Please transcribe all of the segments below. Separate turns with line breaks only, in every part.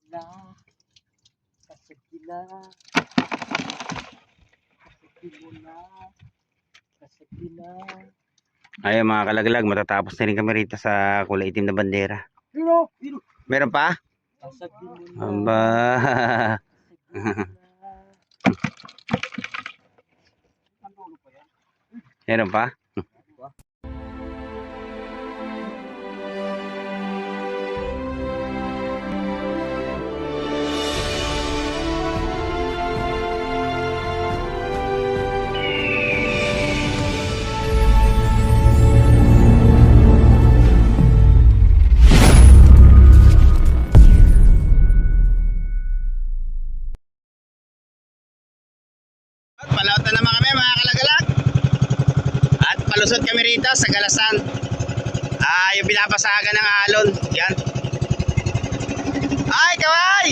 na, kasagila, kasagila na, kasagila.
Ayun mga kalaglag, matatapos na rin kami rito sa kulay itim na bandera. Meron pa?
Kasagila na,
Aba. Meron pa? Palaot na naman kami mga kalagalag. At palusot kami rito sa Galasan. Yung pinapasagan ng alon. Yan. Ay, kaway!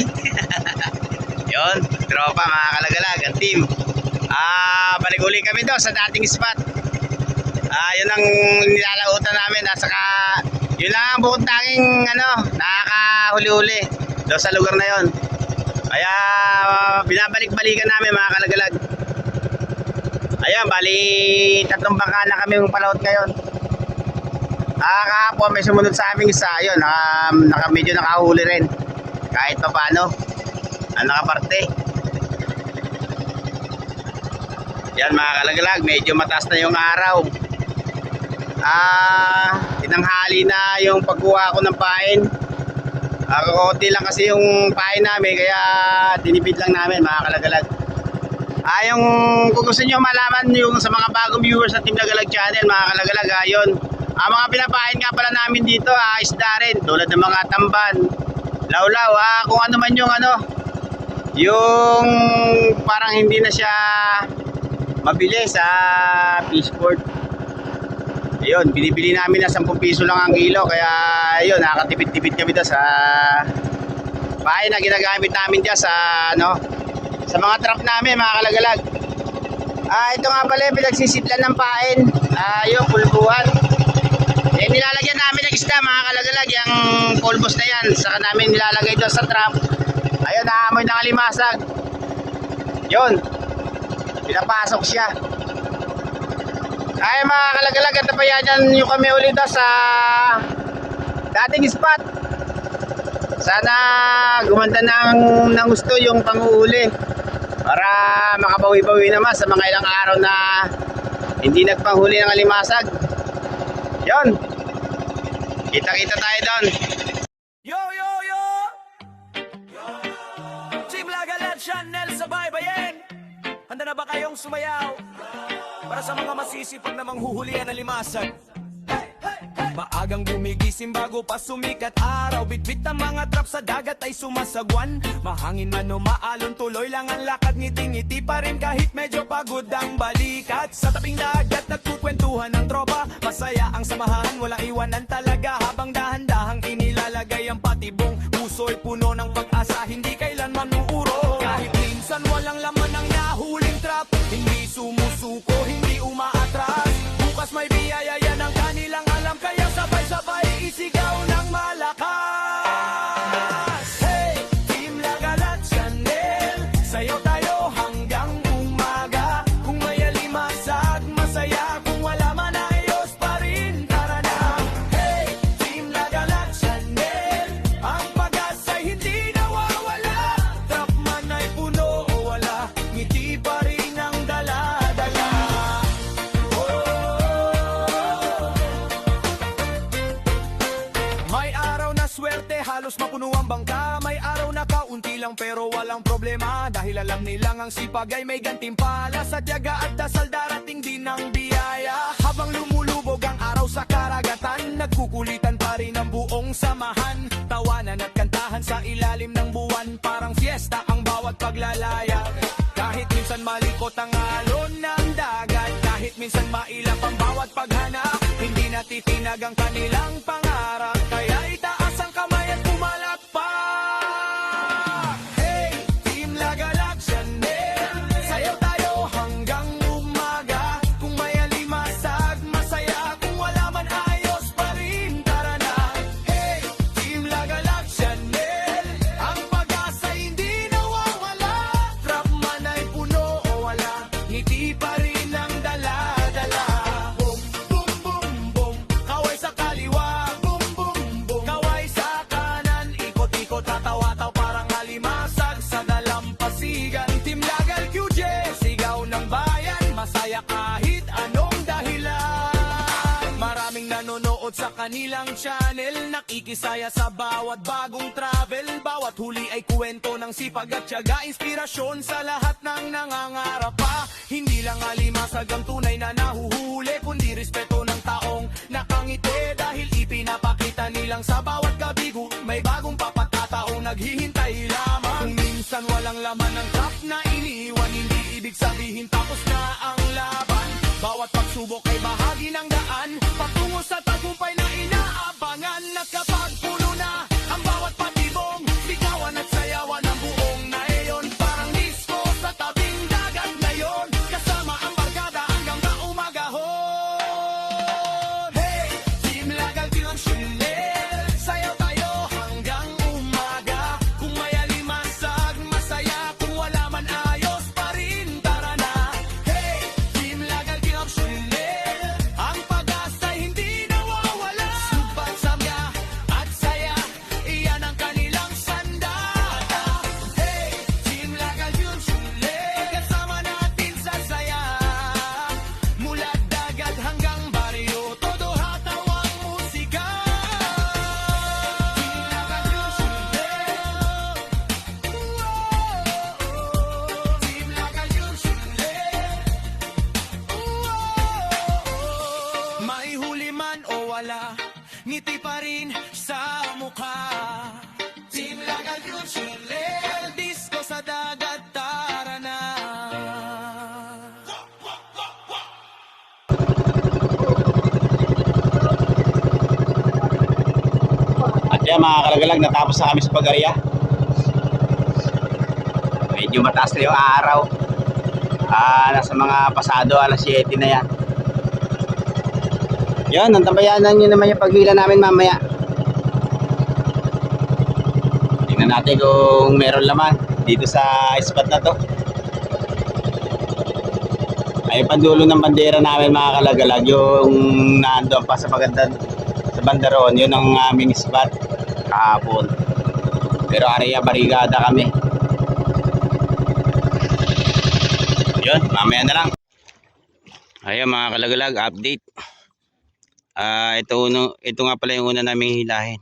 Yun, tropa mga kalagalag, ang team. Balik uli kami doon sa dating spot. Yun ang nilalautan namin. Saka, yun lang ang bukod tanging nakakahuli-huli doon sa lugar na yun. Kaya binabalik-balikan namin mga kalagalag. Ayan, bali 3 bangka na kami yung palaot ngayon. Kahapon may sumunod sa aming isa. Ayun, medyo nakahuli rin. Kahit pa paano, nakaparte. Yan mga kalagalag, medyo mataas na yung araw. Tinanghali na yung pagkuha ko ng pain. Konti lang kasi yung pain namin, kaya tinipid lang namin mga kalagalag. Yung kung gusto nyo malaman yung sa mga bagong viewers sa Team Lagalag Channel mga kalagalag, yun, mga pinapain nga pala namin dito, isda rin, tulad ng mga tamban, lawlaw, kung ano man yung parang hindi na siya mabili sa fishport. Ayun, binibili namin na 10 piso lang ang kilo, kaya ayun, nakakatipid-tipid kami doon sa pain na ginagamit namin dyan sa sa mga trap namin mga kalagalag. Ito nga pala pinagsisitlan ng pain, yung pulbuhan. Nilalagyan namin ng isda mga kalagalag, yung pulbos na yan, saka namin nilalagay doon sa trap. Ayun, naamoy ng alimasag. Yun, pinapasok siya. Ay mga kalagalag, at pa yan yung kami ulit sa dating spot. Sana gumanda ng gusto yung panguhuli para makabawi-bawi naman sa mga ilang araw na hindi nagpanghuli ng alimasag. Yon, kita-kita tayo doon.
Yo! Team Lagalag Channel sa baybayin. Handa na ba kayong sumayaw para sa mga masisipag na manghuhulihan ng alimasag? Maagang gumigising bago pa sumikat araw, bitbit ang mga trap sa dagat ay sumasagwan. Mahangin man o maalon, tuloy lang ang lakad, ngiti-ngiti pa rin kahit medyo pagod ang balikat. Sa tabing dagat nagkukwentuhan ng tropa, masaya ang samahan, walang iwanan talaga. Habang dahan-dahang inilalagay ang patibong, puso'y puno ng pag-asa, hindi kailanman uuro. Kahit minsan walang laman ang nahuling trap, hindi sumusuko, hindi umaatras. Bukas may biyaya yan ang kanilang alam, kaya sabay-sabay isigaw ng malakas. Hey, Team Lagalag Channel, sayaw tayo hanggang umaga. Kung may alimasag, masaya, kung wala man ayos pa rin, tara na. Hey, Team Lagalag Channel, ang pag-asa'y hindi nawawala. Trap man ay puno o wala, ngiti pa rin ang dala-dala. May araw na swerte, halos mapuno ang bangka. May araw na kaunti lang pero walang problema, dahil alam nilang ang sipag ay may gantimpala. Sa tiyaga at dasal darating din ang biyaya. Habang lumulubog ang araw sa karagatan, nagkukulitan pa rin ang buong samahan. Tawanan at kantahan sa ilalim ng buwan, parang fiesta ang bawat paglalaya. Kahit minsan malikot ang alon ng dagat, kahit minsan mailap ang bawat paghanap, hindi natitinag ang kanilang pangarap. Kaya itaas ang kamay at pumalakpak. Hey, Team Lagalag Channel, sayaw tayo hanggang umaga. Kung may alimasag, masaya, kung wala man ayos pa rin, tara na. Hey, Team Lagalag Channel, ang pag Tumatawa-taw parang alimasag sa dalampasigan. Team Lagal QJ, sigaw ng bayan, masaya kahit anong dahilan. Maraming nanonood sa kanilang channel, nakikisaya sa bawat bagong travel. Bawat huli ay kwento ng sipag at tiyaga, inspirasyon sa lahat ng nangangarap pa. Hindi lang alimasag ang tunay na nahuhuli, kundi respeto ng taong nakangiti. Dahil ipinapakita nilang sa bawat kabigo may bagong papatataong naghihintay lamang. Kung minsan walang laman ng trap na iniwan, hindi ibig sabihin tapos na ang laban. Bawat pagsubok ay bahagi ng daan patungo sa tagumpay na inaabangan. At kapag puno na ang bawat patibong, sigawan at sayawan ang buong nayon. Parang disco sa tabing dagat ngayon, kasama ang barkada hanggang maumagahon. Hey, Team Lagal Tionsyunel, sayaw tayo hanggang umaga. Kung may alimasag, masaya. Kung wala man, ayos pa rin, tara na. Hey, Team Lagal Tionsyunel, ang pag-asa'y hindi nawawala. Subat samya at saya, iyan ang kanilang sandata. Hey, Team Lagal Tionsyunel, kasama natin sa saya. Mula dagat hanggang baryo, todo hataw ang musika. Team Lagal Tionsyunel, Team Lagal Tionsyunel. May huli man o wala, ngiti pa rin sa mukha. Team Lagal Tionsyunel, disco sa dagat, tara na.
At yan mga kalagalag, natapos na kami sa Pag-area. Medyo mataas na yung araw. Nasa mga pasado alas 7 na yan. Yan, nantabayanan nyo naman yung paghila namin mamaya. Tingnan natin kung meron laman dito sa spot na to. Ay pandulo ng bandera namin mga kalagalag, yung nandoon pa sa paganda sa bandaron, yun ang aming spot kahapon. Pero area barigada kami. Yun, mamaya na lang. Ayun mga kalagalag, update. Ito nga pala yung una naming hilahin.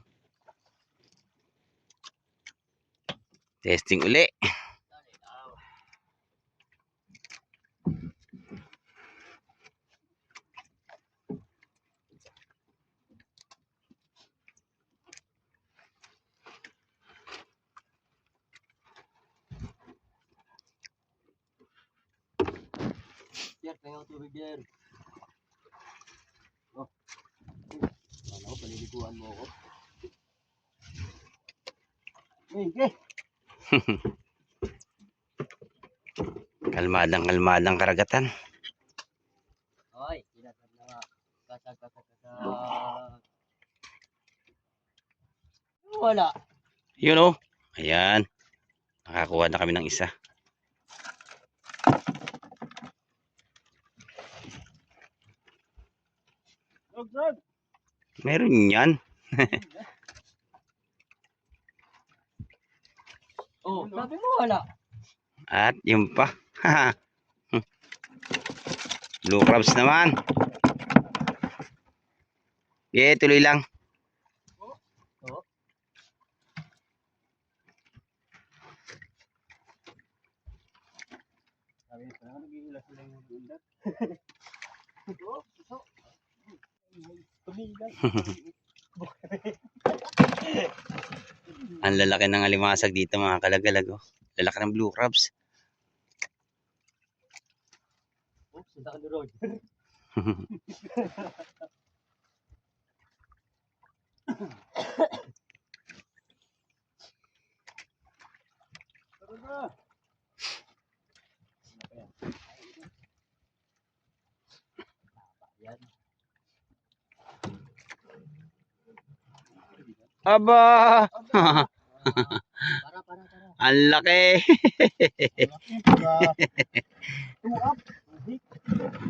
Testing uli.
Pierre, tayo ang tubig yan. Oh. Ano ko, paliliguan mo ako. Okay.
Kalmadang karagatan.
Okay, sinasab na nga. Kasag. Wala.
Yun o. Ayan. Nakakuha na kami ng isa.
Drag.
Meron yan.
Oh, sabi mo wala.
At yun pa. Blue crabs naman. Okay, tuloy lang.
Oh. Sabi ko na, nag-iula sila yung bundat.
Ang lalaki ng alimasag dito mga kalagalag. Oh. Lalaki ng blue crabs.
Oh, sundan ka ni Roger. Yan.
Aba!
Para.
Ang laki!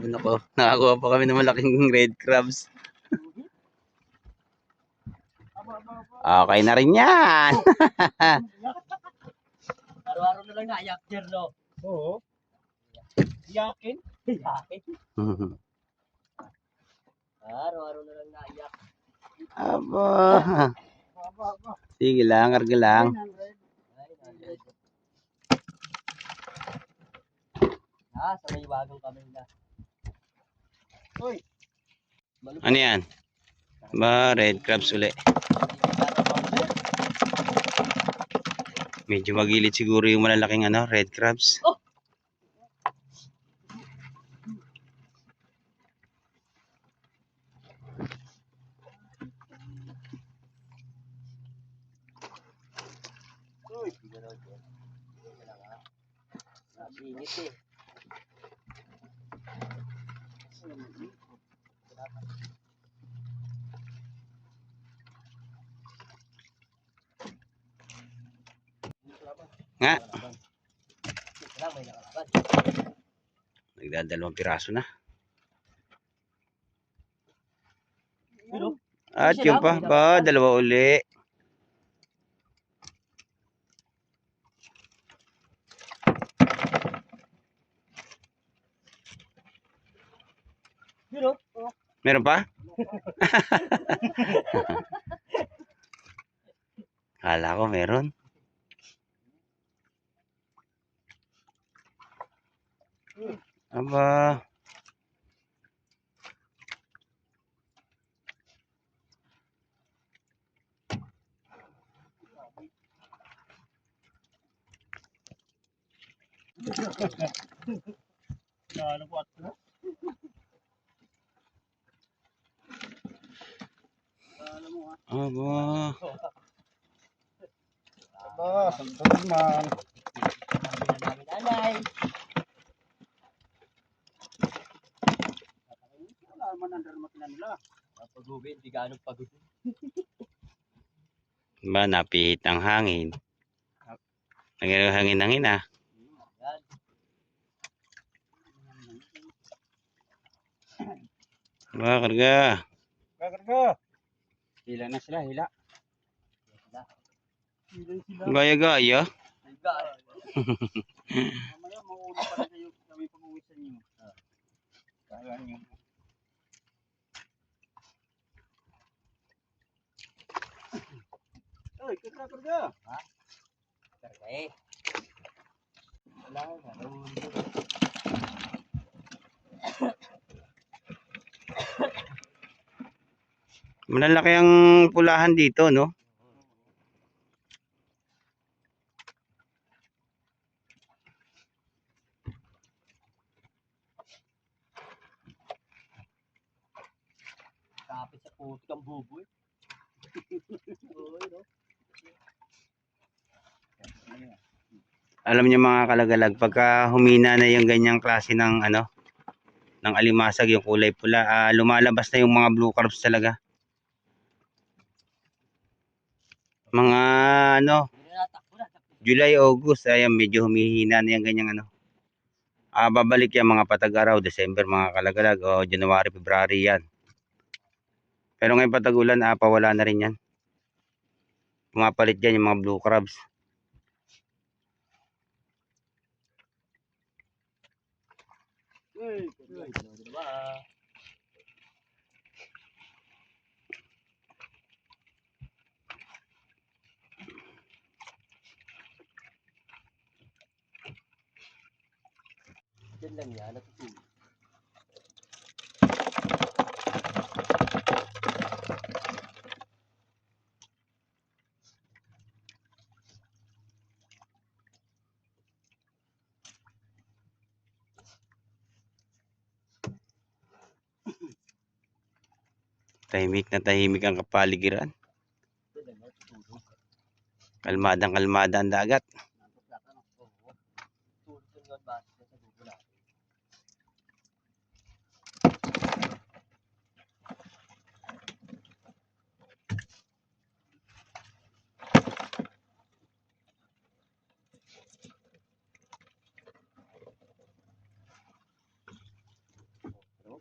Ano ko, nakakuha pa kami ng malaking red crabs. Okay na rin yan!
lang naiyak, Jerno. Oo. Yakin? Yakin? Araw-araw na lang naiyak.
Aba. Sige lang, karga lang.
Sa may bagong kami na. Uy!
Ano yan? Ba, red crabs uli. Medyo magilid siguro yung malalaking ano, red crabs.
Oh! Uy! Init eh.
Nga,
Lang may nakalaban.
nagdadalawang piraso na.
Pero,
At yun pa, ba, dalawa uli.
pero,
Meron pa? Kala ko meron. Aba.
ano po ato?
Aba.
Aba, sandok man. Nanay. Wala man ang darmakinan nila. Pag-uwi, hindi gaano pag-uwi.
Ba, napihit ang hangin. Hangin ah. Ba, karga.
Kakarga. Hila na sila, hila.
Gaya-gaya.
Mamaya, mauna pa na kayo kami pag-uwi sa inyo. Kaya nyo. Ay, kakarga. Ha? Karga eh. Wala nga.
Malalaki ang pulahan dito, no?
Kapit sa putik ang buboy. Oo, no?
Alam niyo mga kalagalag, pagka humina na yung ganyang klase ng ano, ng alimasag, yung kulay pula, lumalabas na yung mga blue crabs talaga. Mga ano, July, August, ayan medyo humihina na yung ganyang ano. Babalik yan mga patag-araw, December mga kalagalag, o January, February yan. Pero ngayon patag-ulan, pawala na rin yan. Pumapalit yan yung mga blue crabs.
Diyan lang yan, natutulog.
Tahimik na tahimik ang kapaligiran. Kalmadang-kalmada ang dagat.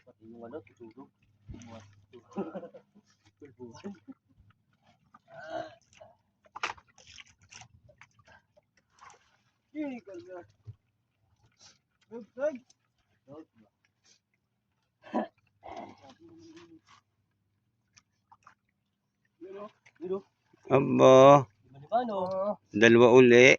Pati yung ano, tutulog. Tulbuhan. Hindi ka na. Sag. Dito.
Aba,
Ano?
dalawa uli.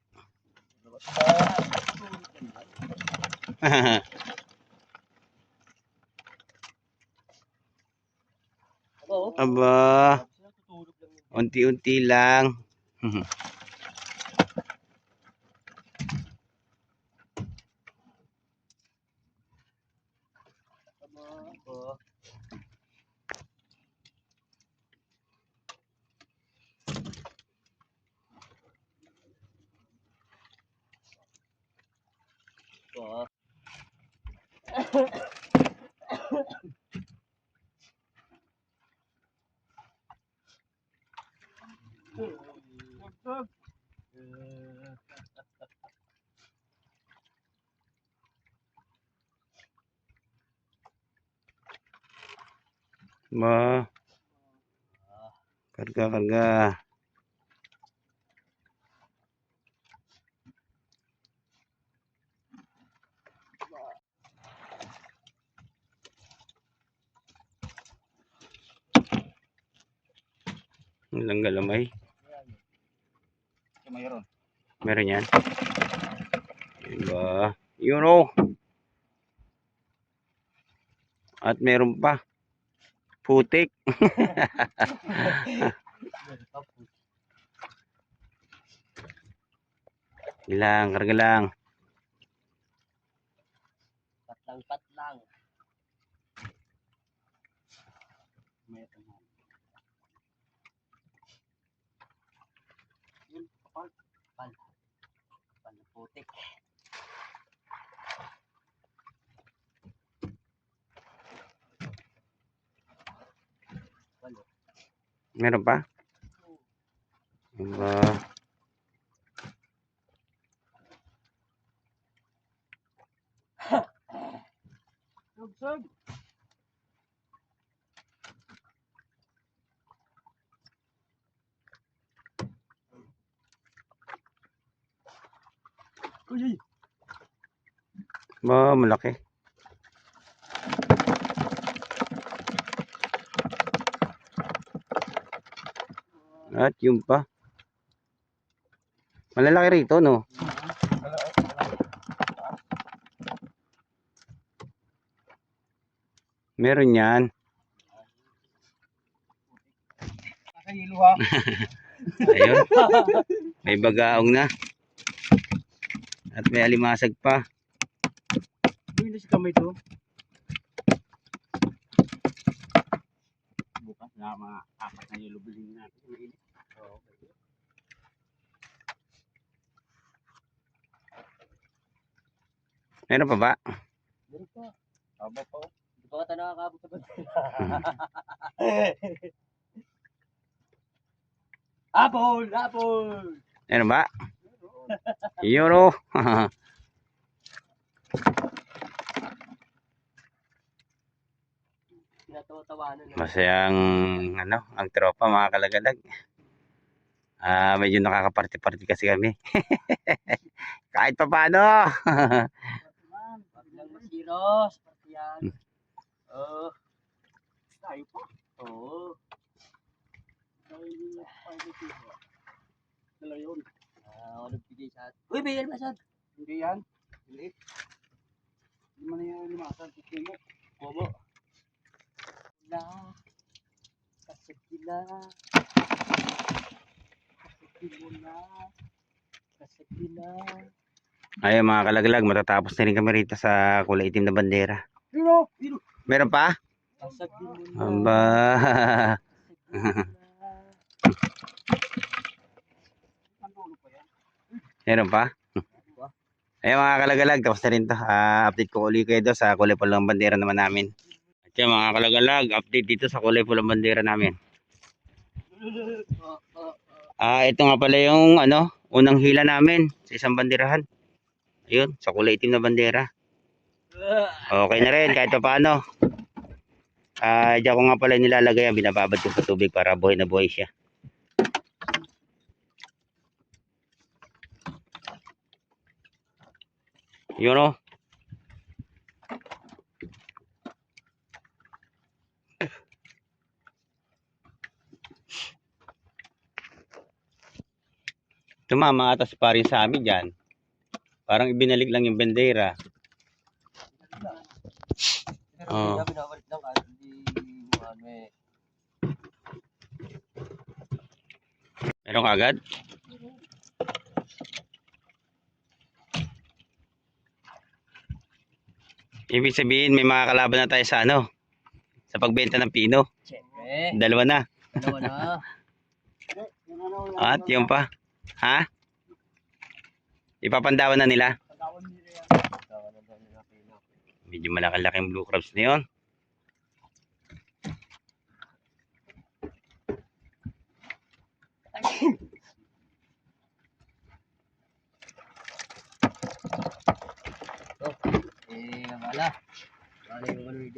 Aba, unti-unti lang.
Sag.
Ba, karga. Walang galamay.
Mayroon.
Meron yan. Diba? Yun o. At meron pa. Putik. Ilang, karga lang.
Patlang. Mayroon. Yun, kapal. Pal na putik.
Meron pa? Diba?
Sag. Uy.
Ba, malaki. At yun pa. Malalaki rito, no? Meron yan.
Nakahilo ha.
Ayun. May bagaong na. At may alimasag pa.
Hindi si kamay to. Bukas na mga apat na yulubilin natin. Mainit. Okay.
Meron pa ba?
Meron pa. Haba pa oh. Hindi pa ka nakakabot sa banda. Apple!
Meron ba? Yun o.
Tinatawa-tawanan na.
Masayang ang tropa mga kalagalag. Medyo nakakaparte-parte kasi kami. Kahit pa paano.
Wag lang masiros. Pati yan. Tayo pa. Oo. Dalawa yun. Ako nagbigay sa atin. Uy, may almasag. Hindi yan. Liit. Hindi mo na yung limasag. Gusto mo. Bobo. Wala. Kasagila. Kasagila.
Ayun mga kalagalag, matatapos na rin kami rito sa kulay itim na bandera.
Hiro.
Meron pa?
Kasagila.
Aba. Meron pa? Ayun mga kalagalag, tapos na rin to. Update ko ulit kayo doon sa kulay pulang bandera naman namin. At yun mga kalagalag, update dito sa kulay pulang bandera namin. Ito nga pala yung unang hila namin sa isang banderahan. Ayun, sa kulay itim na bandera. Okay na rin kahit pa paano. Diyan ko nga pala nilalagay, binababad ko sa tubig para buhay na buhay siya. Yun o. Tumama ata si pare sa amin dyan. Parang ibinalik lang yung bendera.
Pero
Oo.
binabalik lang kahit hindi ano eh.
Meron agad? Ibig sabihin may mga kalaban na tayo sa ano? Sa pagbenta ng pino.
Siyempre.
Dalawa na.
Dalawa na.
At yung pa. Ha? Ipapandawan na nila. Medyo malaki-laking blue crabs na yun.
Wala. Wala yung ano ni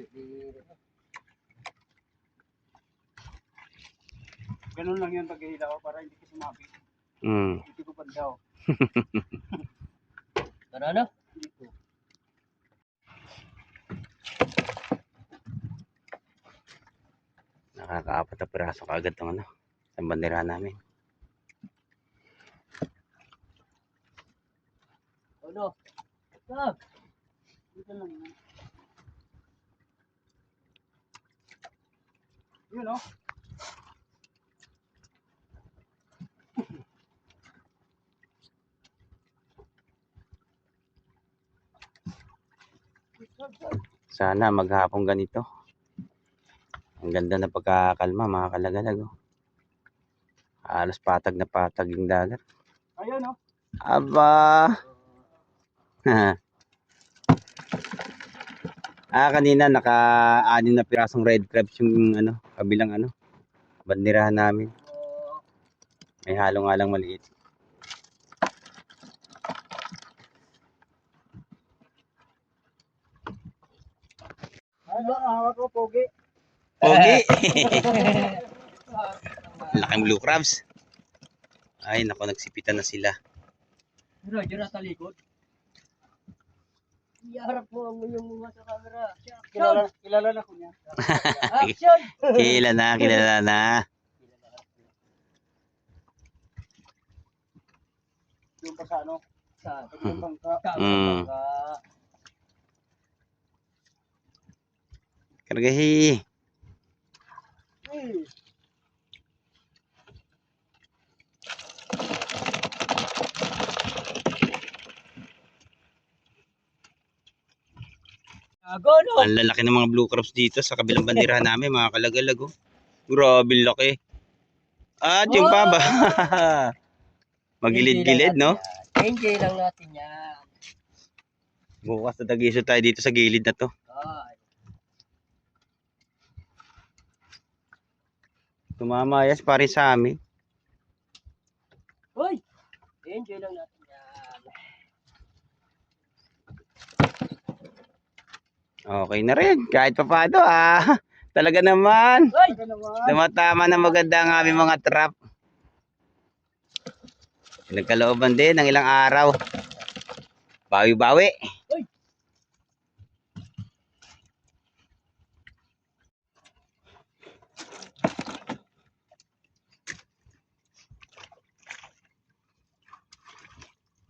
Ganun lang yun pag-ihila ko para hindi ka sumabi.
Hmm.
Hindi ko pandaw.
Tara na. Dito.
Nakakaapat na piraso kaagad ng ano. Sa bandera namin.
Ano? Stop.
Dito lang yun. Yun o.
Sana maghapong ganito. Ang ganda na pagkakalma mga kalagalag. Oh. Halos patag na patag yung dagat.
Ayun o.
Aba! Kanina naka-anim na pirasong red crabs yung ano, kabilang ano, banderahan namin. May halo nga lang maliit.
Ano, hawak ko, pogi.
Pogi! Laking blue crabs. Ay, nako, nagsipitan na sila.
Pero dyan na talikod. Iharap mo ang yung mga sa camera.
Kilala na ko niya.
Action!
Kilala na.
Doon pa sa ano.
Sa
Yung bangka.
Mm. Kargahi.
Eh.
Agono!
Ang lalaki ng mga blue crabs dito sa kabilang banderahan namin, mga kalagalag. Oh. Grabe laki. At yung pa ba? Magilid-gilid, no?
Enjoy lang natin yan.
Bukas na tagiso tayo dito sa gilid na to.
Ay.
Tumamayas pa rin sa amin.
Uy! Enjoy lang natin yan.
Okay na rin. Kahit pa paano Talaga naman.
Uy!
Tumatama na maganda ang aming mga trap. Nagkalooban din ng ilang araw. Bawi-bawi.
Uy!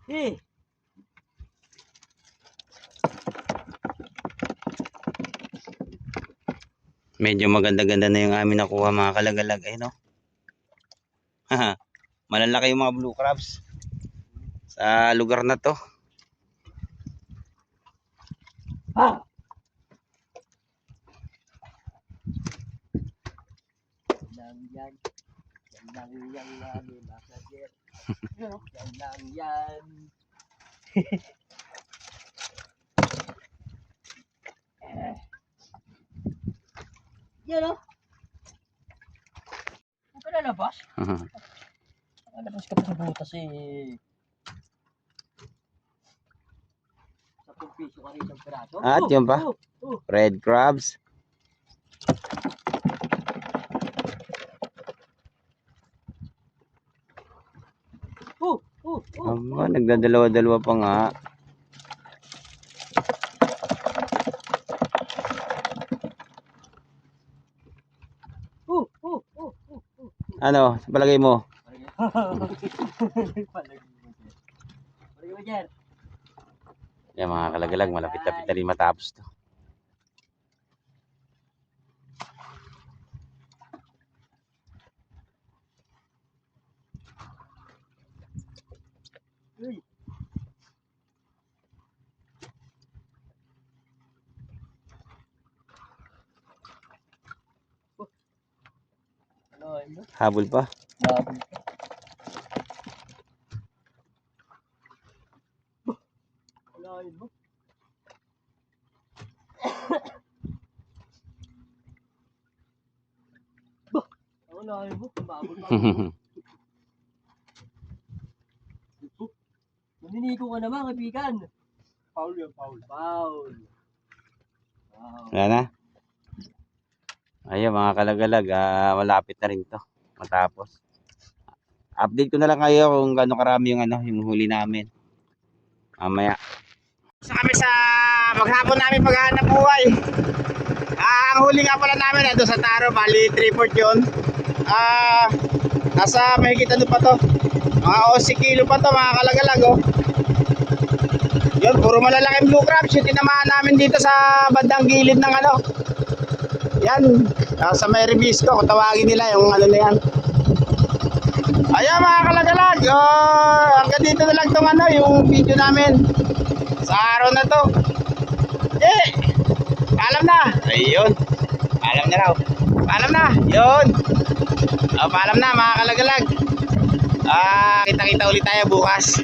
Eh!
Medyo maganda-ganda na yung amin nakuha mga kalagalag. Ay no. Malalaki yung mga blue crabs sa lugar na to.
Ha! Yan yan. Yan lang yan namin nasa jet. Yan lang yan. Yan o. Huwag ka lalabas. Lalabas ka pa sa butas eh. 10 piso ka rin isang piraso.
At yun pa. Red crabs. Nagdadalawa-dalawa pa nga. Ano, sa palagay mo?
Palagi mo dyan.
Yan mga kalagalag, malapit-lapit na rin matapos to.
Uy. Ano, ano?
Habol pa.
Labog ka. Alain mo. Bah! Alain mo. Babol pa. Maniniko ka naman, kaibigan.
Foul yun, foul.
Foul. Wow.
Wala na. Ayun mga kalagalag, malapit na rin to matapos. Update ko na lang kayo kung gaano karami yung yung huli namin. Mamaya. Sa kami sa maghapon namin paghahanap buhay. Ang huli nga pala namin ito sa Taro, bali 3/4 yun. Nasa mahigit ano pa to? Mga 11 kilo pa to mga kalagalag oh. Yun, puro malalaking blue crabs yung tinamaan namin dito sa bandang gilid ng ano. Yan, sa may Ribisco, kung tawagin nila yung ano na yan. Ayan mga kalagalag, hanggang dito na lang tong yung video namin sa araw na to. Paalam na. Ayun, paalam na raw. Paalam na, yun. Paalam na mga kalagalag. Kita-kita ulit tayo bukas.